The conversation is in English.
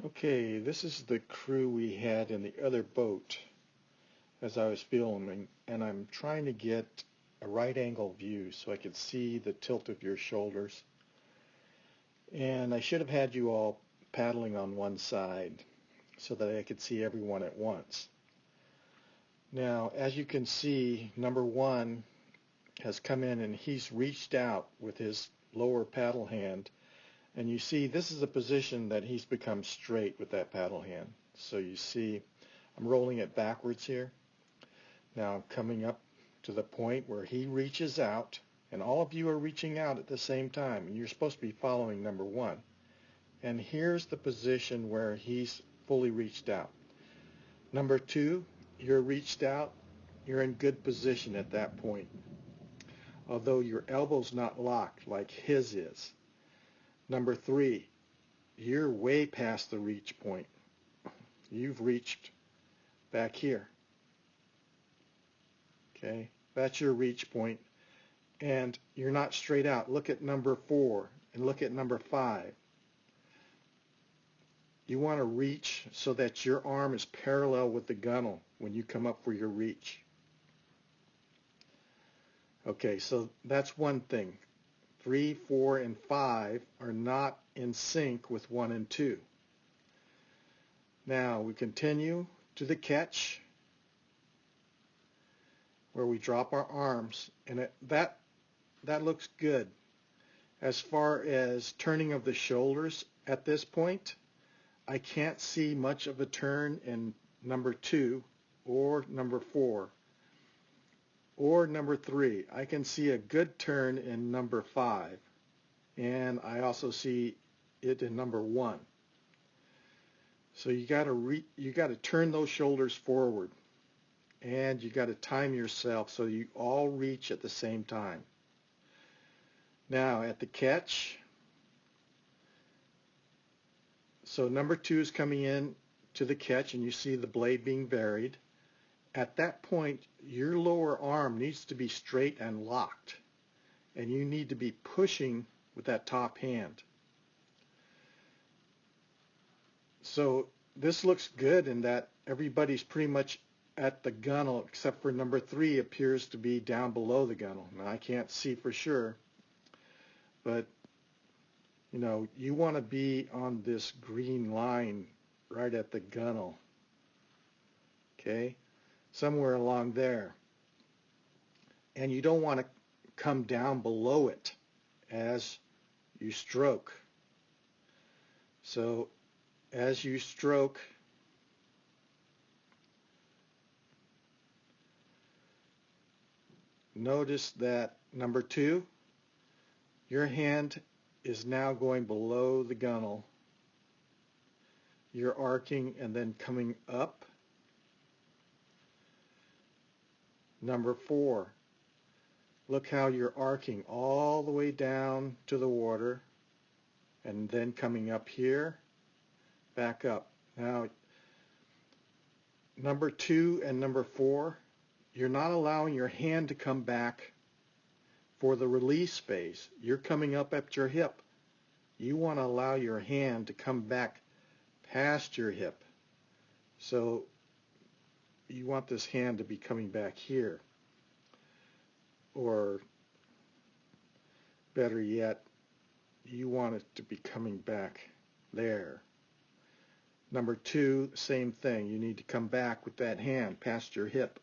Okay, this is the crew we had in the other boat as I was filming, and I'm trying to get a right angle view so I could see the tilt of your shoulders. And I should have had you all paddling on one side so that I could see everyone at once. Now, as you can see, number one has come in and he's reached out with his lower paddle hand. And you see, this is a position that he's become straight with that paddle hand. So you see, I'm rolling it backwards here. Now I'm coming up to the point where he reaches out, and all of you are reaching out at the same time, and you're supposed to be following number one. And here's the position where he's fully reached out. Number two, you're reached out, you're in good position at that point, although your elbow's not locked like his is. Number three, you're way past the reach point. You've reached back here. Okay, that's your reach point, and you're not straight out. Look at number four and look at number five. You want to reach so that your arm is parallel with the gunnel when you come up for your reach. Okay, so that's one thing. 3, 4, and 5 are not in sync with 1 and 2. Now we continue to the catch where we drop our arms, and that looks good. As far as turning of the shoulders at this point, I can't see much of a turn in number 2 or number 4 or number 3. I can see a good turn in number 5, and I also see it in number 1. So you got to turn those shoulders forward, and you got to time yourself so you all reach at the same time. Now at the catch, so number 2 is coming in to the catch, and you see the blade being varied. At that point, your lower arm needs to be straight and locked, and you need to be pushing with that top hand. So this looks good in that everybody's pretty much at the gunnel, except for number 3 appears to be down below the gunnel. Now I can't see for sure, but you know, you want to be on this green line right at the gunnel. Okay? Somewhere along there. And you don't want to come down below it as you stroke. So as you stroke, notice that number 2, your hand is now going below the gunnel. You're arcing and then coming up. Number 4, look how you're arcing all the way down to the water and then coming up here, back up. Now, number 2 and number 4, you're not allowing your hand to come back for the release phase. You're coming up at your hip. You want to allow your hand to come back past your hip. So you want this hand to be coming back here. Or better yet, you want it to be coming back there. Number 2, same thing. You need to come back with that hand past your hip.